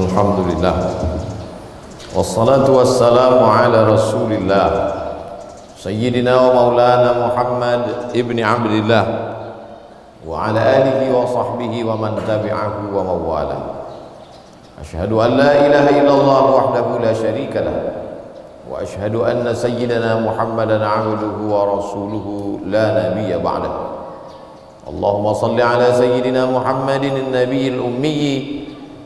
Alhamdulillah, wassalatu wassalamu ala rasulillah Sayyidina wa maulana Muhammad ibn Abdillah wa ala alihi wa sahbihi wa man tabi'ahu wa mawala. Ashhadu an la ilaha illallah wahdahu la sharika lah wa ashhadu anna sayyidina Muhammadan abduhu wa rasuluhu la nabiyya ba'dah. Allahumma salli ala sayyidina Muhammadin an-nabiyil ummi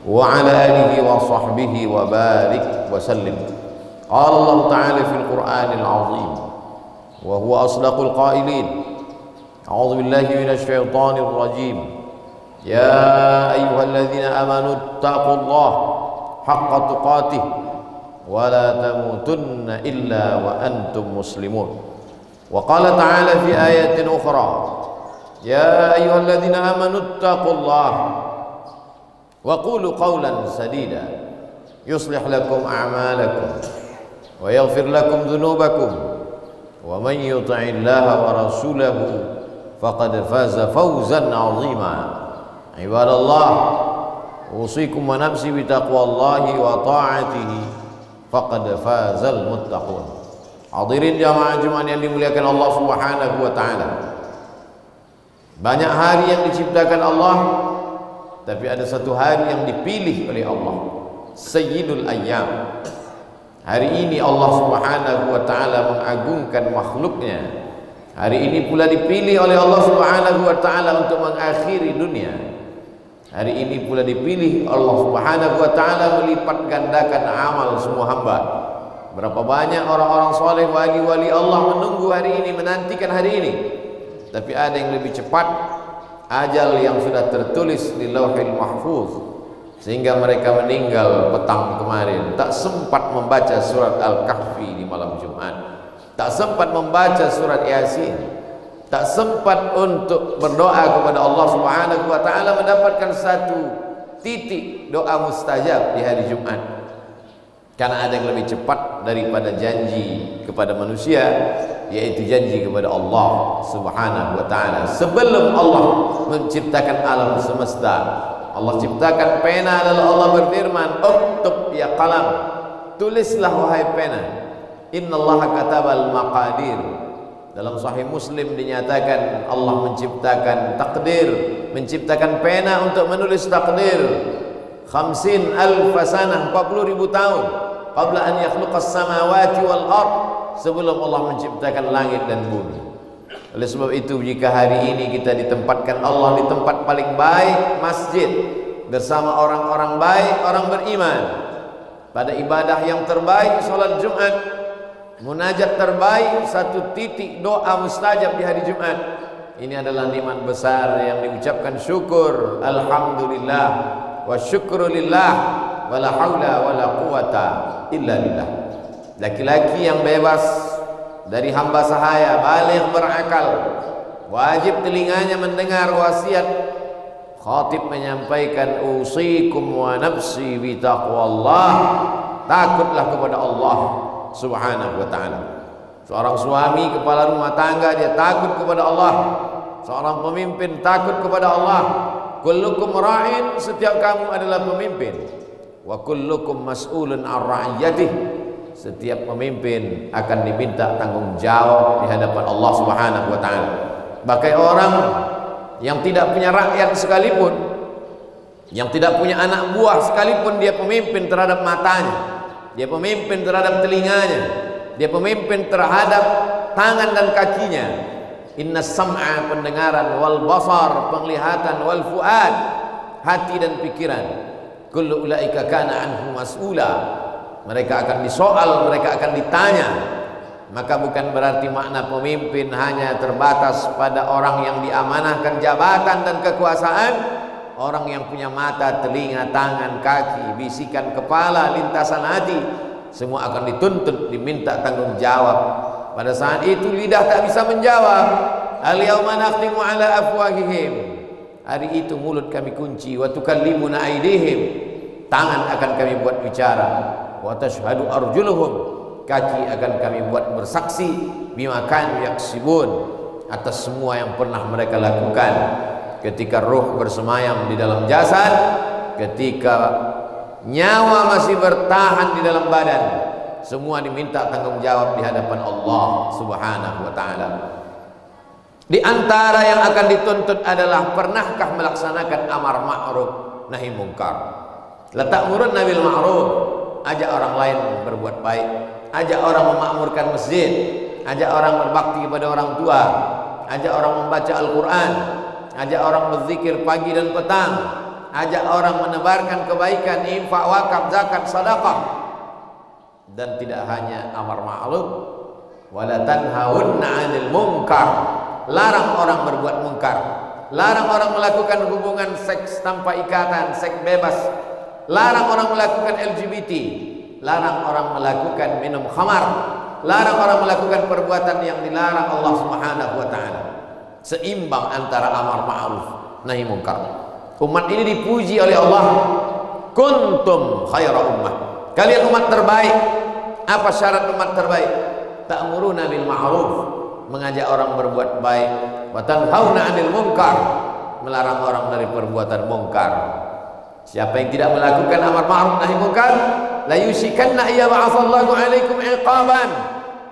wa ala alihi wa sahbihi wa barik wa sallim. Qala Allah ta'ala fil Qur'anil 'azim wa huwa asdaqul qailin. A'udzu billahi minasy syaithanir rajim. Ya ayyuhalladzina amanu taqullaha haqqa tuqatih wa la tamutunna illa wa antum muslimun. Wa qala ta'ala fi ayatin ukhra. Ya ayyuhalladzina amanu taqullaha wa qulu qawlan sadida yuslih lakum a'malakum wa yaghfir lakum dhunubakum wa man yuti'illaha wa rasulahu faqad faza fawzan 'azima. Ibadallah, usikum wa nafsi bi taqwallahi wa ta'atihi faqad fazal muttaqun. Hadirin jamaah Jumat yang dimuliakan Allah Subhanahu wa taala. Banyak hari yang diciptakan Allah, tapi ada satu hari yang dipilih oleh Allah, Sayyidul Ayyam. Hari ini Allah Subhanahu wa ta'ala mengagungkan makhluknya. Hari ini pula dipilih oleh Allah Subhanahu wa ta'ala untuk mengakhiri dunia. Hari ini pula dipilih Allah Subhanahu wa ta'ala melipat gandakan amal semua hamba. Berapa banyak orang-orang soleh, wali-wali Allah menunggu hari ini, menantikan hari ini. Tapi ada yang lebih cepat, ajal yang sudah tertulis di Lauhil Mahfuz, sehingga mereka meninggal petang kemarin, tak sempat membaca surat Al-Kahfi di malam Jumat, tak sempat membaca surat Yasin, tak sempat untuk berdoa kepada Allah Subhanahu wa taala mendapatkan satu titik doa mustajab di hari Jumat. Karena ada yang lebih cepat daripada janji kepada manusia, yaitu janji kepada Allah Subhanahu wa ta'ala. Sebelum Allah menciptakan alam semesta, Allah ciptakan pena, lalu Allah berfirman, uktub ya qalam, tulislah wahai pena. Innallaha katabal maqadir. Dalam Sahih Muslim dinyatakan Allah menciptakan takdir, menciptakan pena untuk menulis takdir. 50,000 sanah, 40.000 tahun qabla an yakhluqas samawati wal ard, sebelum Allah menciptakan langit dan bumi. Oleh sebab itu, jika hari ini kita ditempatkan Allah di tempat paling baik, masjid, bersama orang-orang baik, orang beriman, pada ibadah yang terbaik, salat Jumat, munajat terbaik, satu titik doa mustajab di hari Jumat, ini adalah nikmat besar yang diucapkan syukur, alhamdulillah wa syukrulillah wa la haula wa la quwata illa billah. Laki-laki yang bebas dari hamba sahaya, baligh berakal, wajib telinganya mendengar wasiat khatib menyampaikan, usikum wa nafsi bi taqwallah, takutlah kepada Allah Subhanahu wa ta'ala. Seorang suami, kepala rumah tangga, dia takut kepada Allah. Seorang pemimpin takut kepada Allah. Kullukum ra'in, setiap kamu adalah pemimpin. Wa kullukum mas'ulun an ra'iyatih, setiap pemimpin akan diminta tanggung jawab di hadapan Allah Subhanahu wa ta'ala. Bahkan orang yang tidak punya rakyat sekalipun, yang tidak punya anak buah sekalipun, dia pemimpin terhadap matanya, dia pemimpin terhadap telinganya, dia pemimpin terhadap tangan dan kakinya. Inna sam'a, pendengaran, wal basar, penglihatan, wal fuad, hati dan pikiran, kullu ulaika kana anhu mas'ula, mereka akan disoal, mereka akan ditanya. Maka bukan berarti makna pemimpin hanya terbatas pada orang yang diamanahkan jabatan dan kekuasaan. Orang yang punya mata, telinga, tangan, kaki, bisikan kepala, lintasan hati, semua akan dituntut, diminta tanggung jawab. Pada saat itu lidah tak bisa menjawab. Al-yawma nakhtimu ala afwahihim, hari itu mulut kami kunci. Wa tukallimuna aydihim, tangan akan kami buat bicara. Wa tashhadu arjuluhum, kaki akan kami buat bersaksi. Bima kanu yaksibun, atas semua yang pernah mereka lakukan. Ketika ruh bersemayam di dalam jasad, ketika nyawa masih bertahan di dalam badan, semua diminta tanggung jawab di hadapan Allah Subhanahu wa taala. Di antara yang akan dituntut adalah pernahkah melaksanakan amar ma'ruf nahi mungkar. Letak murun nabil ma'ruf, ajak orang lain berbuat baik, ajak orang memakmurkan masjid, ajak orang berbakti kepada orang tua, ajak orang membaca Al-Quran, ajak orang berzikir pagi dan petang, ajak orang menebarkan kebaikan, infak, wakaf, zakat, sedekah. Dan tidak hanya amar ma'ruf, wala tanhaunna 'anil munkar, larang orang berbuat mungkar, larang orang melakukan hubungan seks tanpa ikatan, seks bebas, larang orang melakukan LGBT, larang orang melakukan minum khamar, larang orang melakukan perbuatan yang dilarang Allah Subhanahu wa taala. Seimbang antara amar ma'ruf nahi mungkar. Umat ini dipuji oleh Allah, kuntum khaira ummah, kalian umat terbaik. Apa syarat umat terbaik? Ta'muruna bil ma'ruf, mengajak orang berbuat baik, wa tanhauna 'anil munkar, melarang orang dari perbuatan mungkar. Siapa yang tidak melakukan amar ma'ruf nahi munkar, la yushikanna iya ba'atsallahu 'alaikum iqaban,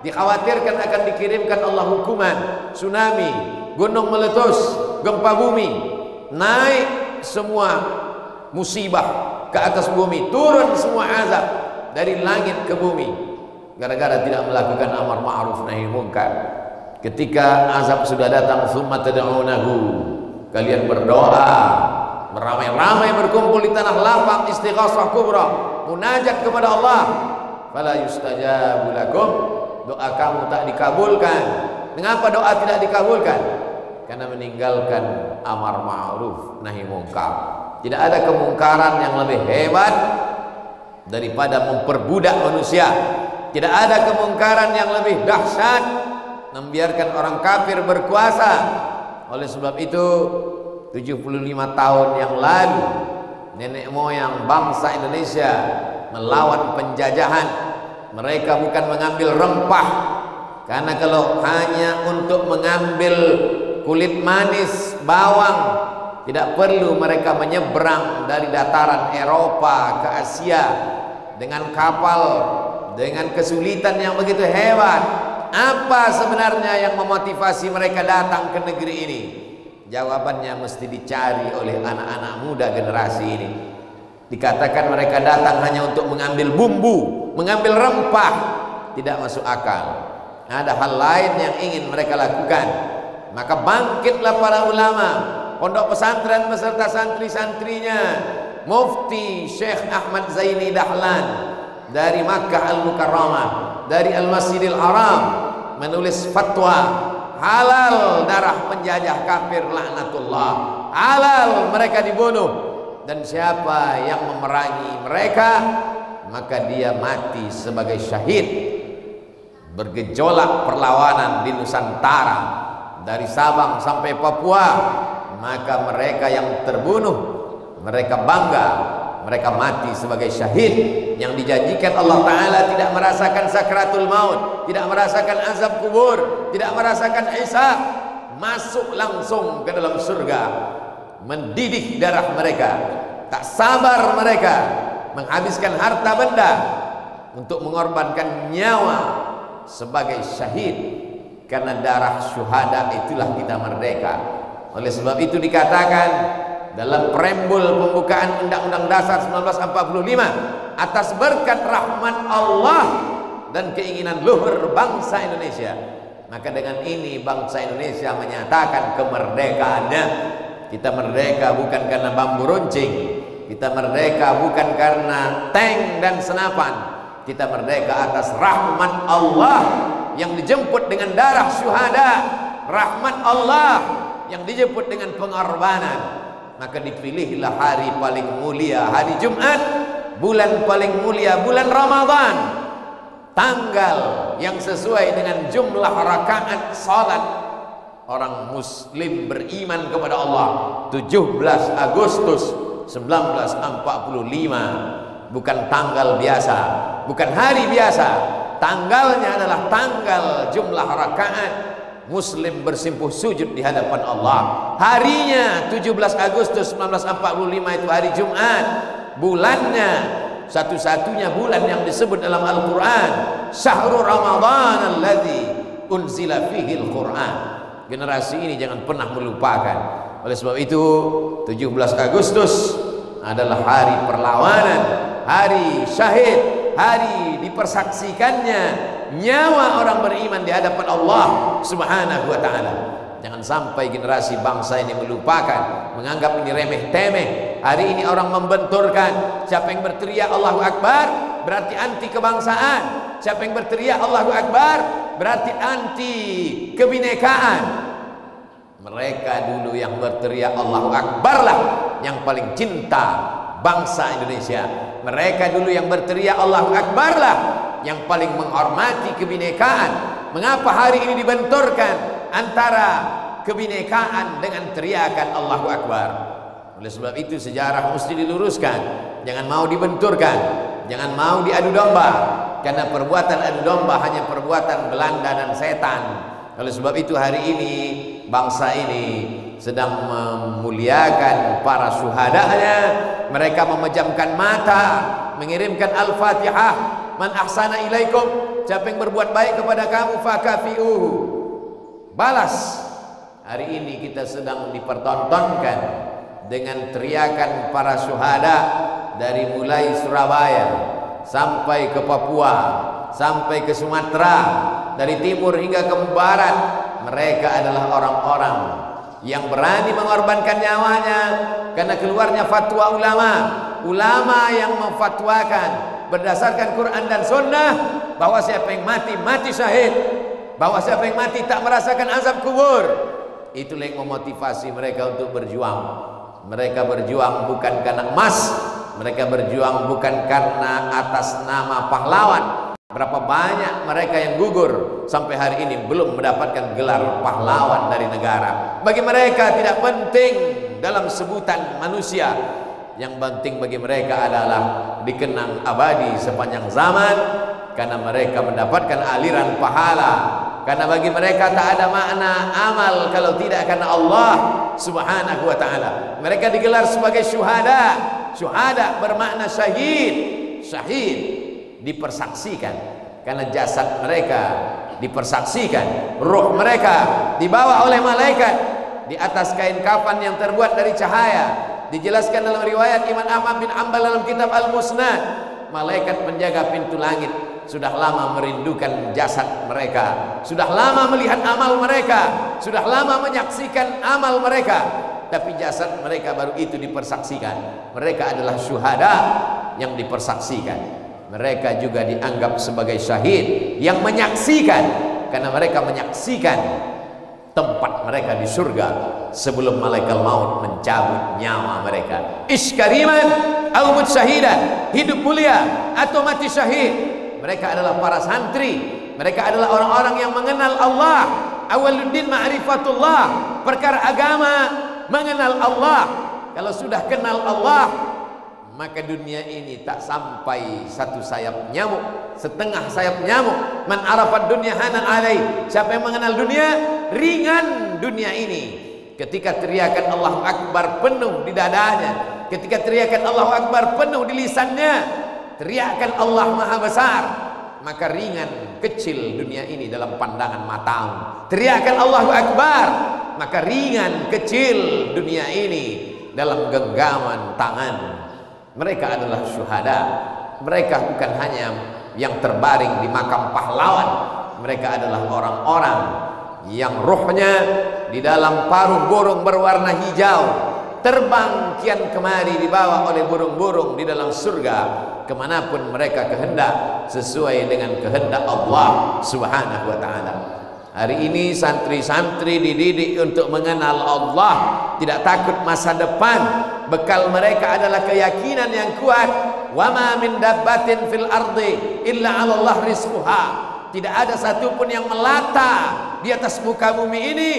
dikhawatirkan akan dikirimkan Allah hukuman, tsunami, gunung meletus, gempa bumi, naik semua musibah ke atas bumi, turun semua azab dari langit ke bumi, gara-gara tidak melakukan amar ma'ruf nahi munkar. Ketika azab sudah datang, summa tad'unahu, kalian berdoa, beramai-ramai berkumpul di tanah lapang, istighasah kubra, munajat kepada Allah, fala yustajabu lakum, doa kamu tak dikabulkan. Mengapa doa tidak dikabulkan? Karena meninggalkan amar ma'ruf nahi munkar. Tidak ada kemungkaran yang lebih hebat daripada memperbudak manusia. Tidak ada kemungkaran yang lebih dahsyat membiarkan orang kafir berkuasa. Oleh sebab itu 75 tahun yang lalu nenek moyang bangsa Indonesia melawan penjajahan. Mereka bukan mengambil rempah, karena kalau hanya untuk mengambil kulit manis, bawang, tidak perlu mereka menyeberang dari dataran Eropa ke Asia dengan kapal, dengan kesulitan yang begitu hebat. Apa sebenarnya yang memotivasi mereka datang ke negeri ini? Jawabannya mesti dicari oleh anak-anak muda generasi ini. Dikatakan mereka datang hanya untuk mengambil bumbu, mengambil rempah, tidak masuk akal. Ada hal lain yang ingin mereka lakukan. Maka bangkitlah para ulama, pondok pesantren beserta santri-santrinya, Mufti Syekh Ahmad Zaini Dahlan dari Makkah Al-Mukarramah, dari Al-Masjidil Haram, menulis fatwa halal darah penjajah kafir laknatullah, halal mereka dibunuh, dan siapa yang memerangi mereka maka dia mati sebagai syahid. Bergejolak perlawanan di Nusantara dari Sabang sampai Papua, maka mereka yang terbunuh mereka bangga, mereka mati sebagai syahid yang dijanjikan Allah Ta'ala tidak merasakan sakratul maut, tidak merasakan azab kubur, tidak merasakan hisab, masuk langsung ke dalam surga. Mendidih darah mereka, tak sabar mereka menghabiskan harta benda untuk mengorbankan nyawa sebagai syahid, karena darah syuhada itulah kita merdeka. Oleh sebab itu dikatakan dalam preambul pembukaan Undang-Undang Dasar 1945, atas berkat rahmat Allah dan keinginan luhur bangsa Indonesia, maka dengan ini bangsa Indonesia menyatakan kemerdekaannya. Kita merdeka bukan karena bambu runcing, kita merdeka bukan karena tank dan senapan, kita merdeka atas rahmat Allah yang dijemput dengan darah syuhada, rahmat Allah yang dijemput dengan pengorbanan. Maka dipilihlah hari paling mulia, hari Jumat, bulan paling mulia, bulan Ramadan, tanggal yang sesuai dengan jumlah rakaat salat orang muslim beriman kepada Allah, 17 Agustus 1945. Bukan tanggal biasa, bukan hari biasa, tanggalnya adalah tanggal jumlah rakaat muslim bersimpuh sujud di hadapan Allah. Harinya 17 Agustus 1945 itu hari Jumat, bulannya satu-satunya bulan yang disebut dalam Al-Quran, Syahrul Ramadan alladzi unzila fihi Al-Quran. Generasi ini jangan pernah melupakan. Oleh sebab itu 17 Agustus adalah hari perlawanan, hari syahid, hari dipersaksikannya nyawa orang beriman di hadapan Allah Subhanahu wa ta'ala. Jangan sampai generasi bangsa ini melupakan, menganggap ini remeh-temeh. Hari ini orang membenturkan. Siapa yang berteriak Allahu Akbar berarti anti kebangsaan. Siapa yang berteriak Allahu Akbar berarti anti kebinekaan. Mereka dulu yang berteriak Allahu Akbar lah yang paling cinta bangsa Indonesia. Mereka dulu yang berteriak Allahu Akbar lah yang paling menghormati kebinekaan. Mengapa hari ini dibenturkan antara kebinekaan dengan teriakan Allahu Akbar? Oleh sebab itu sejarah mesti diluruskan. Jangan mau dibenturkan, jangan mau diadu domba, karena perbuatan adu domba hanya perbuatan Belanda dan setan. Oleh sebab itu hari ini bangsa ini sedang memuliakan para syuhadanya. Mereka memejamkan mata, mengirimkan Al-Fatihah, man ahsana ilaikum, siapa yang berbuat baik kepada kamu fakafi'uhu, balas. Hari ini kita sedang dipertontonkan dengan teriakan para syuhada dari mulai Surabaya sampai ke Papua, sampai ke Sumatera, dari timur hingga ke barat. Mereka adalah orang-orang yang berani mengorbankan nyawanya karena keluarnya fatwa ulama. Ulama yang memfatwakan berdasarkan Quran dan Sunnah bahwa siapa yang mati, mati syahid, bahwa siapa yang mati tak merasakan azab kubur. Itulah yang memotivasi mereka untuk berjuang. Mereka berjuang bukan karena emas, mereka berjuang bukan karena atas nama pahlawan. Berapa banyak mereka yang gugur sampai hari ini belum mendapatkan gelar pahlawan dari negara. Bagi mereka tidak penting dalam sebutan manusia. Yang penting bagi mereka adalah dikenang abadi sepanjang zaman, karena mereka mendapatkan aliran pahala. Karena bagi mereka tak ada makna amal kalau tidak karena Allah Subhanahu wa ta'ala. Mereka digelar sebagai syuhada. Syuhada bermakna syahid. Syahid dipersaksikan karena jasad mereka dipersaksikan, ruh mereka dibawa oleh malaikat di atas kain kafan yang terbuat dari cahaya. Dijelaskan dalam riwayat Imam Ahmad bin Hanbal dalam kitab Al-Musnad, malaikat penjaga pintu langit sudah lama merindukan jasad mereka, sudah lama melihat amal mereka, sudah lama menyaksikan amal mereka, tapi jasad mereka baru itu dipersaksikan. Mereka adalah syuhada yang dipersaksikan. Mereka juga dianggap sebagai syahid yang menyaksikan, karena mereka menyaksikan tempat mereka di surga sebelum malaikat maut mencabut nyawa mereka. Iskariman au mut syahidan, hidup mulia atau mati syahid. Mereka adalah para santri, mereka adalah orang-orang yang mengenal Allah. Awaluddin ma'rifatullah, perkara agama mengenal Allah. Kalau sudah kenal Allah, maka dunia ini tak sampai satu sayap nyamuk, setengah sayap nyamuk. Man arafat dunia hanan alai, siapa yang mengenal dunia, ringan dunia ini. Ketika teriakan Allahu Akbar penuh di dadanya, ketika teriakan Allahu Akbar penuh di lisannya, teriakan Allah Maha Besar, maka ringan kecil dunia ini dalam pandangan matamu. Teriakan Allahu Akbar, maka ringan kecil dunia ini dalam genggaman tangan. Mereka adalah syuhada. Mereka bukan hanya yang terbaring di makam pahlawan. Mereka adalah orang-orang yang ruhnya di dalam paruh burung berwarna hijau, terbang kian kemari dibawa oleh burung-burung di dalam surga kemanapun mereka kehendak, sesuai dengan kehendak Allah Subhanahu wa ta'ala. Hari ini santri-santri dididik untuk mengenal Allah, tidak takut masa depan. Bekal mereka adalah keyakinan yang kuat. Wa ma min dabbatin fil ardi illa 'ala Allah rizquha. Tidak ada satupun yang melata di atas muka bumi ini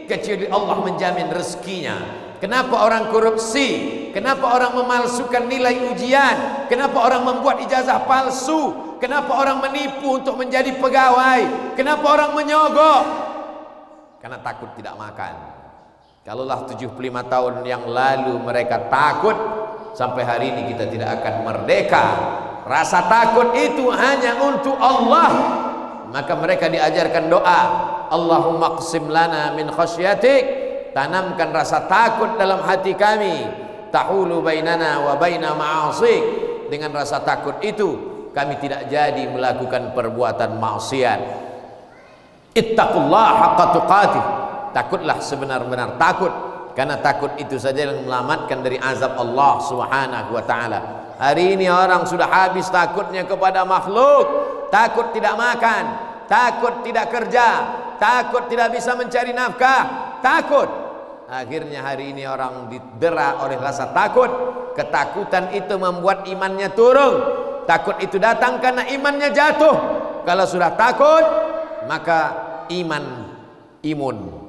kecuali Allah menjamin rezekinya. Kenapa orang korupsi? Kenapa orang memalsukan nilai ujian? Kenapa orang membuat ijazah palsu? Kenapa orang menipu untuk menjadi pegawai? Kenapa orang menyogok? Karena takut tidak makan. Kalaulah 75 tahun yang lalu mereka takut, sampai hari ini kita tidak akan merdeka rasa takut itu hanya untuk Allah, maka mereka diajarkan doa, Allahumma qsim lana min khasyatik, tanamkan rasa takut dalam hati kami, tahulu bainana wa baina ma'asik, dengan rasa takut itu kami tidak jadi melakukan perbuatan maksiat. Ittaqullah haqqa tuqatih, takutlah sebenar-benar takut, karena takut itu saja yang menyelamatkan dari azab Allah Subhanahu wa taala. Hari ini orang sudah habis takutnya kepada makhluk, takut tidak makan, takut tidak kerja, takut tidak bisa mencari nafkah, takut. Akhirnya hari ini orang didera oleh rasa takut. Ketakutan itu membuat imannya turun. Takut itu datang karena imannya jatuh. Kalau sudah takut, maka imun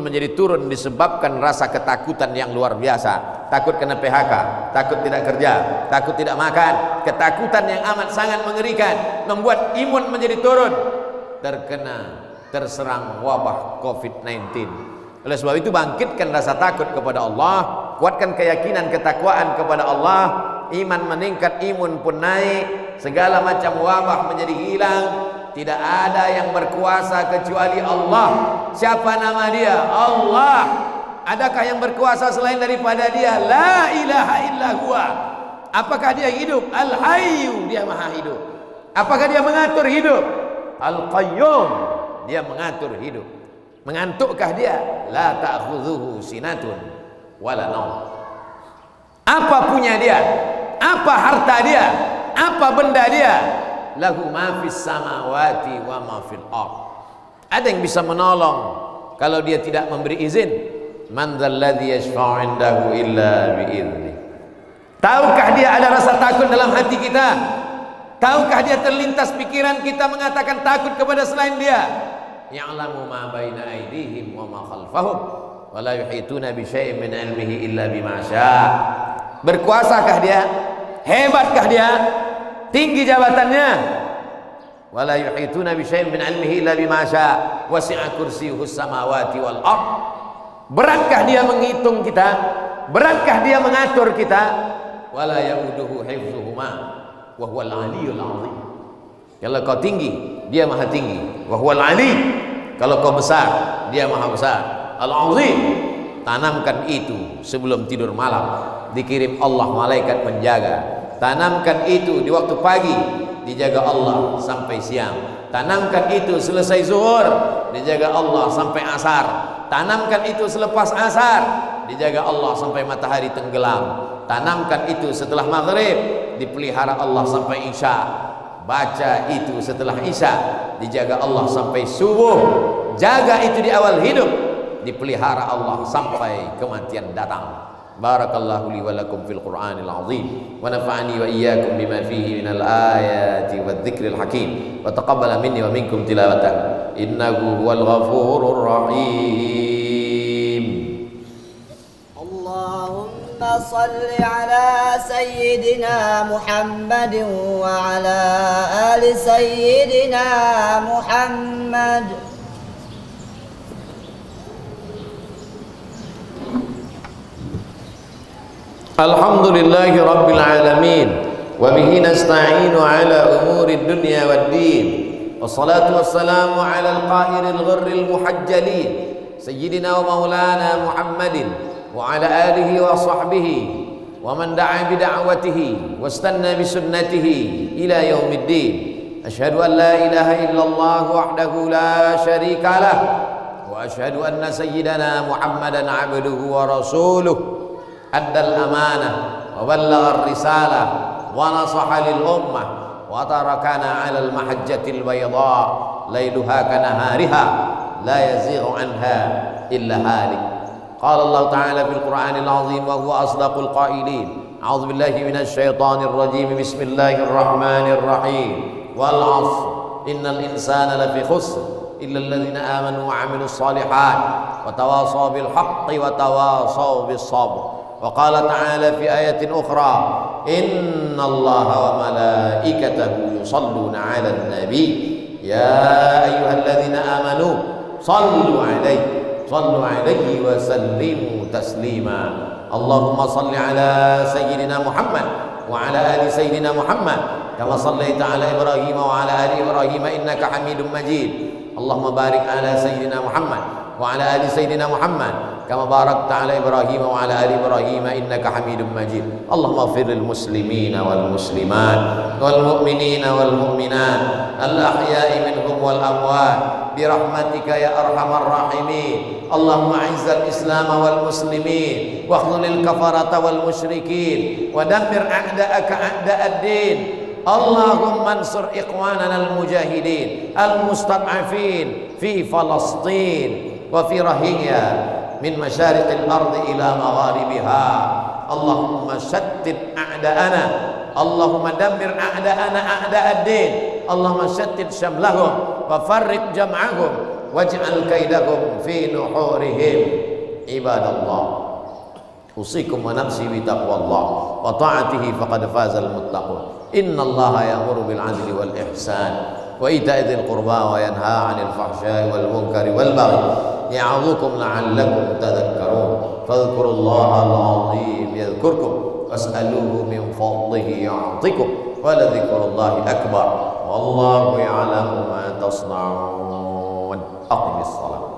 menjadi turun disebabkan rasa ketakutan yang luar biasa. Takut kena PHK, takut tidak kerja, takut tidak makan. Ketakutan yang amat sangat mengerikan membuat imun menjadi turun, terserang wabah COVID-19. Oleh sebab itu bangkitkan rasa takut kepada Allah, kuatkan keyakinan ketakwaan kepada Allah, iman meningkat, imun pun naik, segala macam wabah menjadi hilang. Tidak ada yang berkuasa kecuali Allah. Siapa nama dia? Allah. Adakah yang berkuasa selain daripada dia? La ilaha illa huwa. Apakah dia hidup? Al-Hayyu, dia maha hidup. Apakah dia mengatur hidup? Al-Qayyum, dia mengatur hidup. Mengantukkah dia? La ta'khudhuhu sinatun wala naum. Apa punya dia? Apa harta dia? Apa benda dia? Lahu ma fis samawati wa ma fil ardh. Ada yang bisa menolong kalau dia tidak memberi izin? Man dzalladzi yashfa'u 'indahu illa bi'idznih. Tahukah dia ada rasa takut dalam hati kita? Tahukah dia terlintas pikiran kita mengatakan takut kepada selain dia? Ya'lamu ma baina aydihim wa ma khalfahum wa la yuhituna bi syai'in min 'ilmihi illa bima syaa. Berkuasakah dia? Hebatkah dia? Tinggi jabatannya? Wa la yuhituna bi syai'in min 'ilmihi illa bima syaa. Wasi'a kursiyyuhu samawati wal ardh. Beratkah dia menghitung kita? Beratkah dia mengatur kita? Wa la ya'uduhu hifdzuhuma wa huwal 'aliyyul 'azim. Kalau kau tinggi, dia maha tinggi. Wa huwal 'ali. Kalau kau besar, dia maha besar. Al-'azim. Tanamkan itu sebelum tidur malam. Dikirim Allah malaikat penjaga. Tanamkan itu di waktu pagi, dijaga Allah sampai siang. Tanamkan itu selesai zuhur, dijaga Allah sampai asar. Tanamkan itu selepas asar, dijaga Allah sampai matahari tenggelam. Tanamkan itu setelah maghrib, dipelihara Allah sampai isya. Baca itu setelah isya, dijaga Allah sampai subuh. Jaga itu di awal hidup, dipelihara Allah sampai kematian datang. Barakallahu li wa lakum fil Qur'anil azim wa nafa'ani wa iyyakum bima fihi minal ayati wadh-dhikril hakim wa taqabbala minni wa minkum tilawatan innahu huwal ghafurur rahim. Allahumma salli ala sayyidina Muhammadin wa ala ali sayyidina Muhammad. Alhamdulillahi rabbil alamin wa bihi nasta'inu ala umuri dunya waddin. Wassalatu wassalamu ala al-qa'iril ghurril muhajjalin sayyidina wa maulana Muhammadin wa ala alihi wa sahbihi wa man da'a bi da'watihi wastanna bi sunnatihi ila yaumiddin. Asyhadu an la ilaha illallah wahdahu la syarika lah wa asyhadu anna sayyidana Muhammadan 'abduhu wa rasuluh. Addal amanah wa ballagha ar-risalah wa nasaha lil ummah wa tarakana 'alal mahajjatil bayda lailuha kanahariha la yazighu anha illa halik. Qala Allah ta'ala fil Qur'anil 'azim wa huwa asdaqul qailin. A'udzu billahi minasy syaithanir rajim. Bismillahirrahmanir rahim. Wal 'ashr innal insana lafi khusr illa alladhina amanu wa 'amilus shalihat wa tawasaw bil haqqi wa tawasaw bis sabr. وقال تعالى في آية أخرى إن الله وملائكته يصلون على النبي يا أيها الذين آمنوا صلوا عليه وسلموا تسليما. اللهم صل على سيدنا محمد وعلى آل سيدنا محمد كما صليت على إبراهيم وعلى آل إبراهيم إنك حميد مجيد اللهم بارك على سيدنا محمد وعلى آل سيدنا محمد كما باركت على إبراهيم وعلى آل إبراهيم إنك حميد مجيد اللهم اغفر للمسلمين والمسلمات والمؤمنين والمؤمنات الأحياء منهم والأموات برحمتك يا أرحم الراحمين اللهم أعز الإسلام والمسلمين واخذل الكفرة والمشركين ودمر أعداءك أعداء الدين اللهم انصر إخواننا المجاهدين المستضعفين في فلسطين وفي رهينيا من مشارق الأرض إلى مغاربها اللهم شتت أعداءنا اللهم دمر أعداءنا أعداء الدين اللهم شتت شملهم وفرق جمعهم واجعل كيدهم في نحورهم عباد الله أوصيكم ونفسي بتقوى الله وطاعته فقد فاز المتقون إن الله يأمر بالعدل والإحسان وإيتاء ذي القربى وينهى عن الفحشاء والمنكر والبغي يعظكم لعلكم تذكرون فاذكروا الله العظيم يذكركم واسألوه من فضله يعطكم ولذكر الله أكبر والله يعلم ما تصنعون أقم الصلاة